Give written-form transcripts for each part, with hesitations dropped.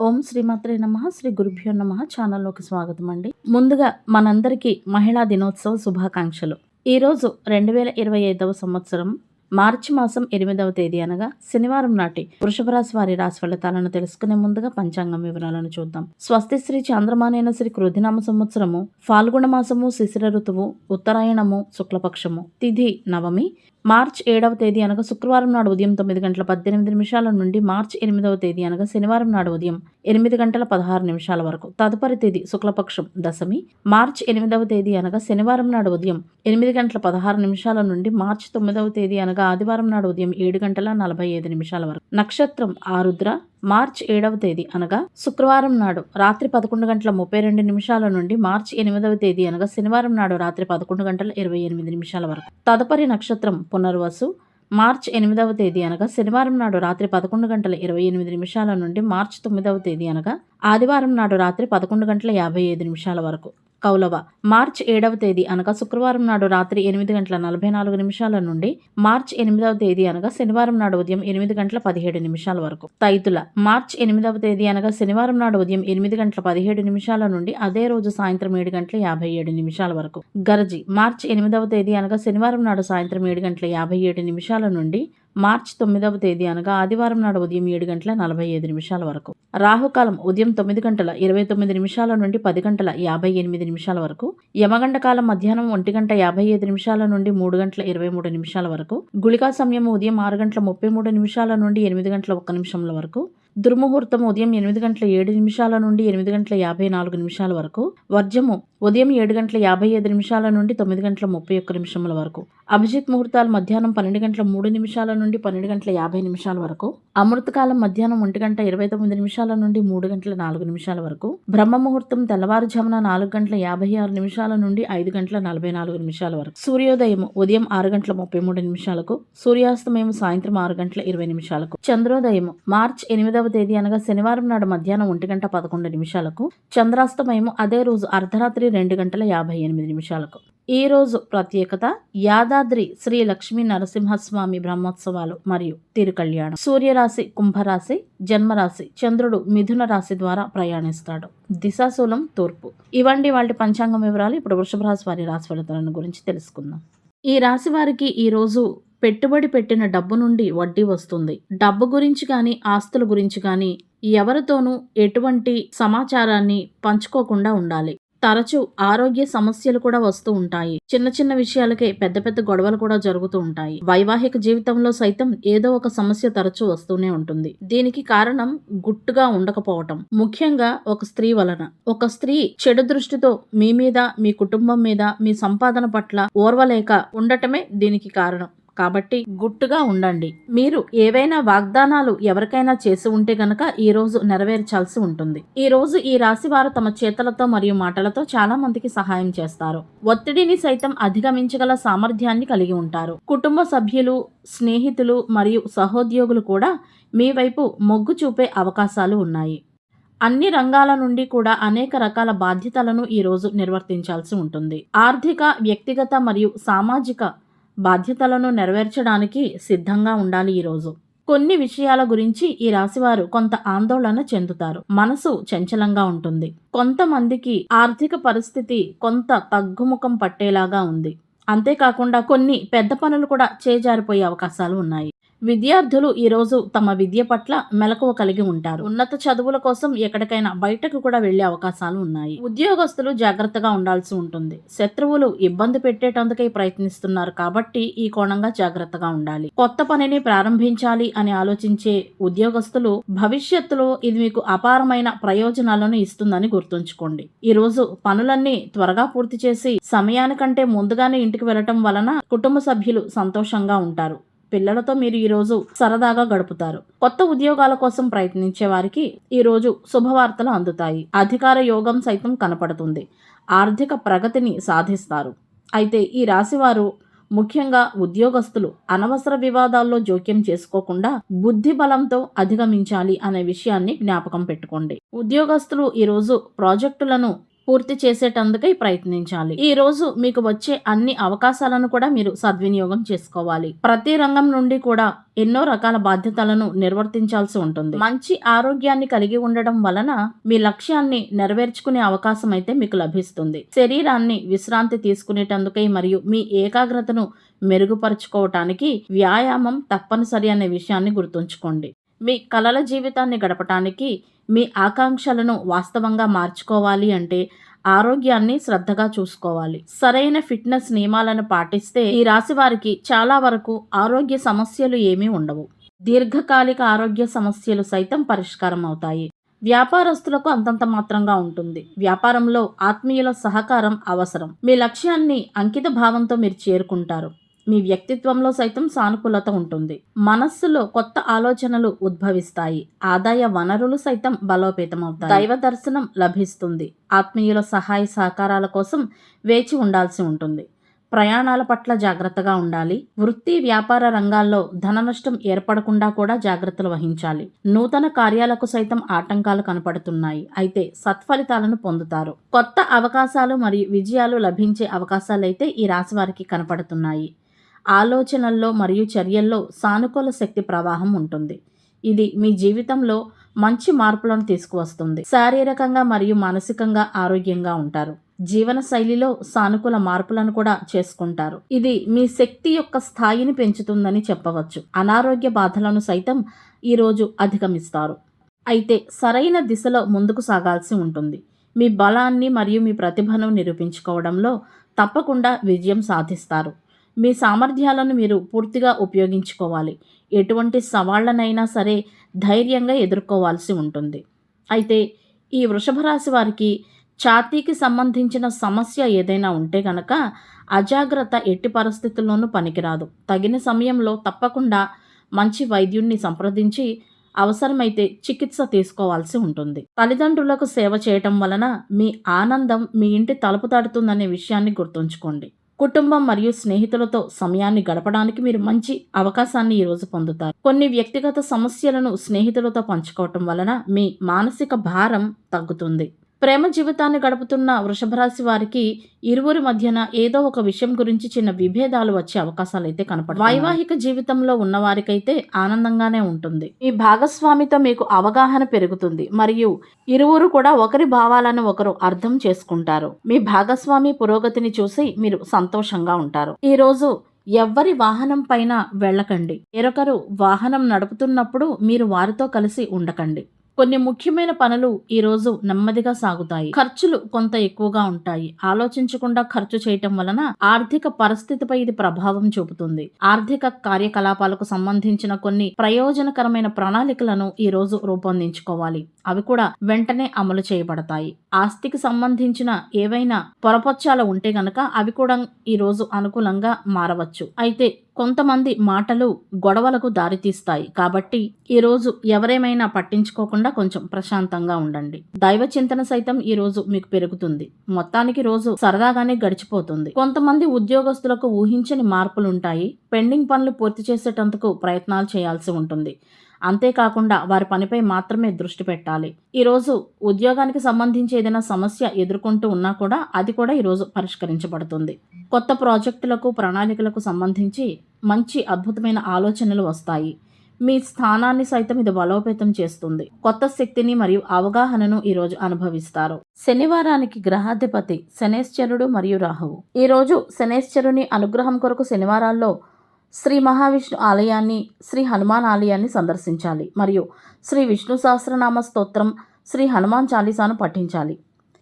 ఓం శ్రీమాత్రే నమః. శ్రీ గురుభ్యో నమః. ఛానల్లోకి స్వాగతం అండి. ముందుగా మనందరికీ మహిళా దినోత్సవ శుభాకాంక్షలు. ఈరోజు 2025వ సంవత్సరం మార్చి మాసం 8వ తేదీ అనగా శనివారం నాటి వృషభ రాశి వారి రాశి ఫలితాలను తెలుసుకునే ముందుగా పంచాంగం వివరాలను చూద్దాం. స్వస్తి శ్రీ చాంద్రమానేన శ్రీ కృధినామ సంవత్సరము ఫాల్గుణ మాసము శిశిర ఋతువు ఉత్తరాయణము శుక్లపక్షము తిథి నవమి మార్చ్ 7వ తేదీ అనగా శుక్రవారం నాడు ఉదయం 9:18 నుండి మార్చ్ 8వ తేదీ అనగా శనివారం నాడు ఉదయం 8:16 వరకు. తదుపరి తేదీ శుక్లపక్షం దశమి మార్చ్ 8వ తేదీ అనగా శనివారం నాడు ఉదయం 8:16 నుండి మార్చ్ 9వ తేదీ అనగా ఆదివారం నాడు ఉదయం 7:45 వరకు. నక్షత్రం ఆరుద్ర మార్చ్ 7వ తేదీ అనగా శుక్రవారం నాడు రాత్రి 11:32 నుండి మార్చ్ 8వ తేదీ అనగా శనివారం నాడు రాత్రి 11:28 వరకు. తదుపరి నక్షత్రం పునర్వసు మార్చ్ 8వ తేదీ అనగా శనివారం నాడు రాత్రి 11:28 నుండి మార్చ్ 9వ తేదీ అనగా ఆదివారం నాడు రాత్రి 11:55 వరకు. కౌలవ మార్చ్ 7వ తేదీ అనగా శుక్రవారం నాడు రాత్రి 8:44 నుండి మార్చ్ 8వ తేదీ అనగా శనివారం నాడు ఉదయం 8:17 వరకు. తైతుల మార్చ్ 8వ తేదీ అనగా శనివారం నాడు ఉదయం 8:17 నుండి అదే రోజు సాయంత్రం 7:57 వరకు. గరజి మార్చ్ 8వ తేదీ అనగా శనివారం నాడు సాయంత్రం 7:57 నుండి మార్చ్ 9వ తేదీ అనగా ఆదివారం నాడు ఉదయం 7:45 వరకు. రాహుకాలం ఉదయం 9:29 నుండి 10:58 వరకు. యమగండ కాలం మధ్యాహ్నం 1:55 నుండి 3:23 వరకు. గుళికా సమయం ఉదయం 6:33 నుండి 8:01 వరకు. దుర్ముహూర్తం ఉదయం 8:07 నుండి 8:54 వరకు. వర్జము ఉదయం 7:55 నుండి 9:31 వరకు. అభిజిత్ ముహూర్తాలు మధ్యాహ్నం 12:03 నుండి 12:50 వరకు. అమృతకాలం మధ్యాహ్నం 1:29 నుండి 3:04 వరకు. బ్రహ్మ ముహూర్తం తెల్లవారుజామున 4:56 నుండి 5:44 వరకు. సూర్యోదయం ఉదయం 6:33 సూర్యాస్తమయం సాయంత్రం 6:20 చంద్రోదయం మార్చ్ 8వ తేదీ అనగా శనివారం నాడు మధ్యాహ్నం 1:11 చంద్రాస్తమయం అదే రోజు అర్ధరాత్రి 2:58 ఈ రోజు ప్రత్యేకత యాదాద్రి శ్రీ లక్ష్మీ నరసింహస్వామి బ్రహ్మోత్సవాలు మరియు తిరుకళ్యాణం. సూర్యరాశి కుంభరాశి, జన్మరాశి చంద్రుడు మిథున రాశి ద్వారా ప్రయాణిస్తాడు. దిశాశూలం తూర్పు. ఇవండి వాటి పంచాంగం వివరాలు. ఇప్పుడు వృషభ రాశి వారి రాశి ఫలితాలను గురించి తెలుసుకుందాం. ఈ రాశి వారికి ఈ రోజు పెట్టుబడి పెట్టిన డబ్బు నుండి వడ్డీ వస్తుంది. డబ్బు గురించి కానీ ఆస్తుల గురించి కానీ ఎవరితోనూ ఎటువంటి సమాచారాన్ని పంచుకోకుండా ఉండాలి. తరచూ ఆరోగ్య సమస్యలు కూడా వస్తూ ఉంటాయి. చిన్న చిన్న విషయాలకే పెద్ద పెద్ద గొడవలు కూడా జరుగుతూ ఉంటాయి. వైవాహిక జీవితంలో సైతం ఏదో ఒక సమస్య తరచూ వస్తూనే ఉంటుంది. దీనికి కారణం గుట్టుగా ఉండకపోవటం, ముఖ్యంగా ఒక స్త్రీ వలన. ఒక స్త్రీ చెడు దృష్టితో మీ మీద, మీ కుటుంబం మీద, మీ సంపాదన పట్ల ఓర్వలేక ఉండటమే దీనికి కారణం. కాబట్టి గుట్టుగా ఉండండి. మీరు ఏవైనా వాగ్దానాలు ఎవరికైనా చేసి ఉంటే గనక ఈ రోజు నెరవేర్చాల్సి ఉంటుంది. ఈ రోజు ఈ రాశి వారు తమ చేతలతో మరియు మాటలతో చాలా మందికి సహాయం చేస్తారు. ఒత్తిడిని సైతం అధిగమించగల సామర్థ్యాన్ని కలిగి ఉంటారు. కుటుంబ సభ్యులు, స్నేహితులు మరియు సహోద్యోగులు కూడా మీ వైపు మొగ్గు చూపే అవకాశాలు ఉన్నాయి. అన్ని రంగాల నుండి కూడా అనేక రకాల బాధ్యతలను ఈ రోజు నిర్వర్తించాల్సి ఉంటుంది. ఆర్థిక, వ్యక్తిగత మరియు సామాజిక బాధ్యతలను నెరవేర్చడానికి సిద్ధంగా ఉండాలి. ఈరోజు కొన్ని విషయాల గురించి ఈ రాశివారు కొంత ఆందోళన చెందుతారు. మనసు చంచలంగా ఉంటుంది. కొంతమందికి ఆర్థిక పరిస్థితి కొంత తగ్గుముఖం పట్టేలాగా ఉంది. అంతేకాకుండా కొన్ని పెద్ద పనులు కూడా చేజారిపోయే అవకాశాలు ఉన్నాయి. విద్యార్థులు ఈరోజు తమ విద్య పట్ల మెలకువ కలిగి ఉంటారు. ఉన్నత చదువుల కోసం ఎక్కడికైనా బయటకు కూడా వెళ్లే అవకాశాలు ఉన్నాయి. ఉద్యోగస్తులు జాగ్రత్తగా ఉండాల్సి ఉంటుంది. శత్రువులు ఇబ్బంది పెట్టేటందుకై ప్రయత్నిస్తున్నారు కాబట్టి ఈ కోణంగా జాగ్రత్తగా ఉండాలి. కొత్త పనిని ప్రారంభించాలి అని ఆలోచించే ఉద్యోగస్తులు భవిష్యత్తులో ఇది మీకు అపారమైన ప్రయోజనాలను ఇస్తుందని గుర్తుంచుకోండి. ఈ రోజు పనులన్నీ త్వరగా పూర్తి చేసి సమయానికంటే ముందుగానే ఇంటికి వెళ్లటం వలన కుటుంబ సభ్యులు సంతోషంగా ఉంటారు. పిల్లలతో మీరు ఈరోజు సరదాగా గడుపుతారు. కొత్త ఉద్యోగాల కోసం ప్రయత్నించే వారికి ఈరోజు శుభవార్తలు అందుతాయి. అధికార యోగం సైతం కనపడుతుంది. ఆర్థిక ప్రగతిని సాధిస్తారు. అయితే ఈ రాశివారు ముఖ్యంగా ఉద్యోగస్తులు అనవసర వివాదాల్లో జోక్యం చేసుకోకుండా బుద్ధి బలంతో అధిగమించాలి అనే విషయాన్ని జ్ఞాపకం పెట్టుకోండి. ఉద్యోగస్తులు ఈరోజు ప్రాజెక్టులను పూర్తి చేసేటందుకై ప్రయత్నించాలి. ఈ రోజు మీకు వచ్చే అన్ని అవకాశాలను కూడా మీరు సద్వినియోగం చేసుకోవాలి. ప్రతి రంగం నుండి కూడా ఎన్నో రకాల బాధ్యతలను నిర్వర్తించాల్సి ఉంటుంది. మంచి ఆరోగ్యాన్ని కలిగి ఉండడం వలన మీ లక్ష్యాన్ని నెరవేర్చుకునే అవకాశం అయితే మీకు లభిస్తుంది. శరీరాన్ని విశ్రాంతి తీసుకునేటందుకై మరియు మీ ఏకాగ్రతను మెరుగుపరుచుకోవటానికి వ్యాయామం తప్పనిసరి అనే విషయాన్ని గుర్తుంచుకోండి. మీ కలల జీవితాన్ని గడపటానికి మీ ఆకాంక్షలను వాస్తవంగా మార్చుకోవాలి అంటే ఆరోగ్యాన్ని శ్రద్ధగా చూసుకోవాలి. సరైన ఫిట్నెస్ నియమాలను పాటిస్తే ఈ రాశి వారికి చాలా వరకు ఆరోగ్య సమస్యలు ఏమీ ఉండవు. దీర్ఘకాలిక ఆరోగ్య సమస్యలు సైతం పరిష్కారం అవుతాయి. వ్యాపారస్తులకు అంతంత మాత్రంగా ఉంటుంది. వ్యాపారంలో ఆత్మీయుల సహకారం అవసరం. మీ లక్ష్యాన్ని అంకిత భావంతో మీరు చేరుకుంటారు. మీ వ్యక్తిత్వంలో సైతం సానుకూలత ఉంటుంది. మనస్సులో కొత్త ఆలోచనలు ఉద్భవిస్తాయి. ఆదాయ వనరులు సైతం బలోపేతమవుతాయి. దైవ దర్శనం లభిస్తుంది. ఆత్మీయుల సహాయ సహకారాల కోసం వేచి ఉండాల్సి ఉంటుంది. ప్రయాణాల పట్ల జాగ్రత్తగా ఉండాలి. వృత్తి వ్యాపార రంగాల్లో ధన నష్టం ఏర్పడకుండా కూడా జాగ్రత్తలు వహించాలి. నూతన కార్యాలకు సైతం ఆటంకాలు కనపడుతున్నాయి. అయితే సత్ఫలితాలను పొందుతారు. కొత్త అవకాశాలు మరియు విజయాలు లభించే అవకాశాలైతే ఈ రాశి వారికి కనపడుతున్నాయి. ఆలోచనల్లో మరియు చర్యల్లో సానుకూల శక్తి ప్రవాహం ఉంటుంది. ఇది మీ జీవితంలో మంచి మార్పులను తీసుకువస్తుంది. శారీరకంగా మరియు మానసికంగా ఆరోగ్యంగా ఉంటారు. జీవన శైలిలో సానుకూల మార్పులను కూడా చేసుకుంటారు. ఇది మీ శక్తి యొక్క స్థాయిని పెంచుతుందని చెప్పవచ్చు. అనారోగ్య బాధలను సైతం ఈరోజు అధిగమిస్తారు. అయితే సరైన దిశలో ముందుకు సాగాల్సి ఉంటుంది. మీ బలాన్ని మరియు మీ ప్రతిభను నిరూపించుకోవడంలో తప్పకుండా విజయం సాధిస్తారు. మీ సామర్థ్యాలను మీరు పూర్తిగా ఉపయోగించుకోవాలి. ఎటువంటి సవాళ్లనైనా సరే ధైర్యంగా ఎదుర్కోవాల్సి ఉంటుంది. అయితే ఈ వృషభ రాశి వారికి ఛాతీకి సంబంధించిన సమస్య ఏదైనా ఉంటే గనక అజాగ్రత్త ఎట్టి పరిస్థితుల్లోనూ పనికిరాదు. తగిన సమయంలో తప్పకుండా మంచి వైద్యుణ్ణి సంప్రదించి అవసరమైతే చికిత్స తీసుకోవాల్సి ఉంటుంది. తల్లిదండ్రులకు సేవ చేయటం వలన మీ ఆనందం మీ ఇంటి తలుపు తడుతుందనే విషయాన్ని గుర్తుంచుకోండి. కుటుంబం మరియు స్నేహితులతో సమయాన్ని గడపడానికి మీరు మంచి అవకాశాన్ని ఈరోజు పొందుతారు. కొన్ని వ్యక్తిగత సమస్యలను స్నేహితులతో పంచుకోవటం వలన మీ మానసిక భారం తగ్గుతుంది. ప్రేమ జీవితాన్ని గడుపుతున్న వృషభ రాశి వారికి ఇరువురి మధ్యన ఏదో ఒక విషయం గురించి చిన్న విభేదాలు వచ్చే అవకాశాలు అయితే కనపడతాయి. వైవాహిక జీవితంలో ఉన్న వారికైతే ఆనందంగానే ఉంటుంది. మీ భాగస్వామితో మీకు అవగాహన పెరుగుతుంది మరియు ఇరువురు కూడా ఒకరి భావాలను ఒకరు అర్థం చేసుకుంటారు. మీ భాగస్వామి పురోగతిని చూసి మీరు సంతోషంగా ఉంటారు. ఈ రోజు ఎవ్వరి వాహనం పైన వెళ్ళకండి. వేరొకరు వాహనం నడుపుతున్నప్పుడు మీరు వారితో కలిసి ఉండకండి. కొన్ని ముఖ్యమైన పనులు ఈరోజు నెమ్మదిగా సాగుతాయి. ఖర్చులు కొంత ఎక్కువగా ఉంటాయి. ఆలోచించకుండా ఖర్చు చేయటం వలన ఆర్థిక పరిస్థితిపై ఇది ప్రభావం చూపుతుంది. ఆర్థిక కార్యకలాపాలకు సంబంధించిన కొన్ని ప్రయోజనకరమైన ప్రణాళికలను ఈ రోజు రూపొందించుకోవాలి. అవి కూడా వెంటనే అమలు చేయబడతాయి. ఆస్తికి సంబంధించిన ఏవైనా పొరపచ్చాలు ఉంటే గనక అవి కూడా ఈ రోజు అనుకూలంగా మారవచ్చు. అయితే కొంతమంది మాటలు గొడవలకు దారితీస్తాయి. కాబట్టి ఈరోజు ఎవరేమైనా పట్టించుకోకుండా కొంచెం ప్రశాంతంగా ఉండండి. దైవ చింతన సైతం ఈ రోజు మీకు పెరుగుతుంది. మొత్తానికి రోజు సరదాగానే గడిచిపోతుంది. కొంతమంది ఉద్యోగస్తులకు ఊహించని మార్పులుంటాయి. పెండింగ్ పనులు పూర్తి చేసేటందుకు ప్రయత్నాలు చేయాల్సి ఉంటుంది. అంతేకాకుండా వారి పనిపై మాత్రమే దృష్టి పెట్టాలి. ఈరోజు ఉద్యోగానికి సంబంధించి ఏదైనా సమస్య ఎదుర్కొంటూ ఉన్నా కూడా అది కూడా ఈరోజు పరిష్కరించబడుతుంది. కొత్త ప్రాజెక్టులకు ప్రణాళికలకు సంబంధించి మంచి అద్భుతమైన ఆలోచనలు వస్తాయి. మీ స్థానాన్ని సైతం ఇది బలోపేతం చేస్తుంది. కొత్త శక్తిని మరియు అవగాహనను ఈరోజు అనుభవిస్తారు. శనివారానికి గ్రహాధిపతి శనేశ్వరుడు మరియు రాహువు. ఈరోజు శనేశ్వరుని అనుగ్రహం కొరకు శనివారాల్లో శ్రీ మహావిష్ణు ఆలయాన్ని, శ్రీ హనుమాన్ ఆలయాన్ని సందర్శించాలి మరియు శ్రీ విష్ణు సహస్రనామ స్తోత్రం, శ్రీ హనుమాన్ చాలీసాను పఠించాలి.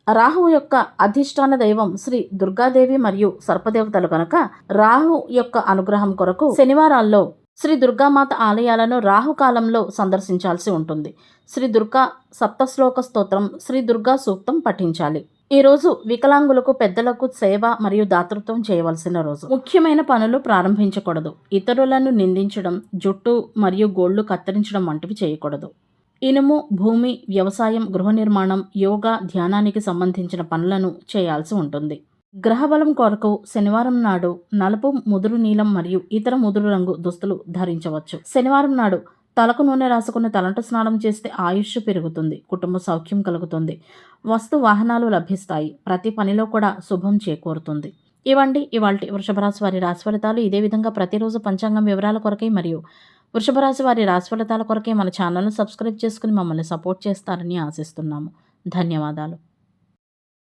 రాహువు యొక్క అధిష్టాన దైవం శ్రీ దుర్గాదేవి మరియు సర్పదేవతలు కనుక రాహు యొక్క అనుగ్రహం కొరకు శనివారాల్లో శ్రీ దుర్గామాత ఆలయాలను రాహుకాలంలో సందర్శించాల్సి ఉంటుంది. శ్రీ దుర్గా సప్తశ్లోక స్తోత్రం, శ్రీ దుర్గా సూక్తం పఠించాలి. ఈరోజు వికలాంగులకు, పెద్దలకు సేవ మరియు దాతృత్వం చేయవలసిన రోజు. ముఖ్యమైన పనులు ప్రారంభించకూడదు. ఇతరులను నిందించడం, జుట్టు మరియు గోళ్లు కత్తిరించడం వంటివి చేయకూడదు. ఇనుము, భూమి, వ్యవసాయం, గృహ నిర్మాణం, యోగా, ధ్యానానికి సంబంధించిన పనులను చేయాల్సి ఉంటుంది. గ్రహబలం కొరకు శనివారం నాడు నలుపు, ముదురు నీలం మరియు ఇతర ముదురు రంగు దుస్తులు ధరించవచ్చు. శనివారం నాడు తలకు నూనె రాసుకుని తలంటు స్నానం చేస్తే ఆయుష్ పెరుగుతుంది, కుటుంబ సౌఖ్యం కలుగుతుంది, వస్తు వాహనాలు లభిస్తాయి, ప్రతి పనిలో కూడా శుభం చేకూరుతుంది. ఇవండి ఇవాల్టి వృషభ రాశి వారి రాశి ఫలితాలు. ఇదే విధంగా ప్రతిరోజు పంచాంగం వివరాల కొరకై మరియు వృషభ రాశి వారి రాశి ఫలితాల కొరకై మన ఛానల్‌ను సబ్స్క్రైబ్ చేసుకుని మమ్మల్ని సపోర్ట్ చేస్తారని ఆశిస్తున్నాము. ధన్యవాదాలు.